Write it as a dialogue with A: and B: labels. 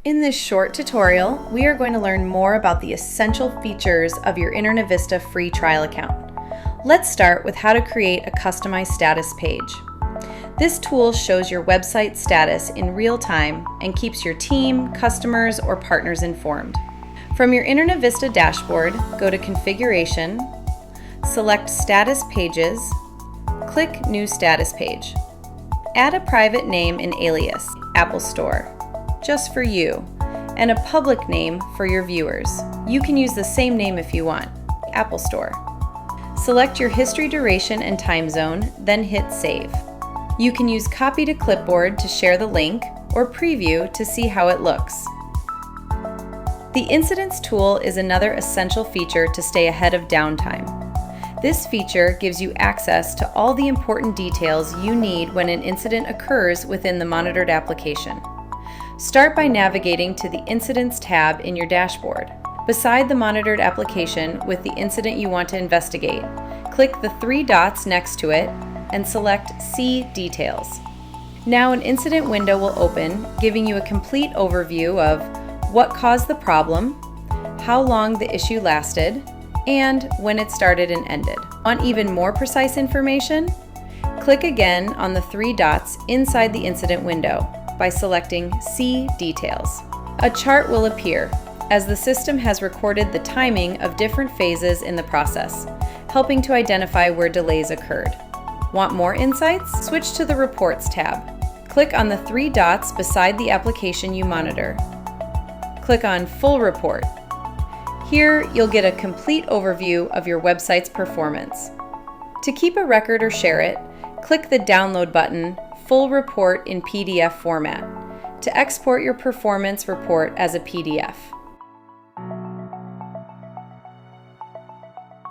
A: In this short tutorial, we are going to learn more about the essential features of your InternaVista free trial account. Let's start with how to create a customized status page. This tool shows your website status in real time and keeps your team, customers, or partners informed. From your InternaVista dashboard, go to Configuration, select Status Pages, click New Status Page. Add a private name and alias, Apple Store, just for you, and a public name for your viewers. You can use the same name if you want, Apple Store. Select your history duration and time zone, then hit Save. You can use Copy to Clipboard to share the link or Preview to see how it looks. The Incidents tool is another essential feature to stay ahead of downtime. This feature gives you access to all the important details you need when an incident occurs within the monitored application. Start by navigating to the Incidents tab in your dashboard. Beside the monitored application with the incident you want to investigate, click the three dots next to it and select See Details. Now an incident window will open, giving you a complete overview of what caused the problem, how long the issue lasted, and when it started and ended. Want even more precise information? Click again on the three dots inside the incident window by selecting See Details. A chart will appear as the system has recorded the timing of different phases in the process, helping to identify where delays occurred. Want more insights? Switch to the Reports tab. Click on the three dots beside the application you monitor. Click on Full Report. Here, you'll get a complete overview of your website's performance. To keep a record or share it, click the Download button, Full Report in PDF format, to export your performance report as a PDF.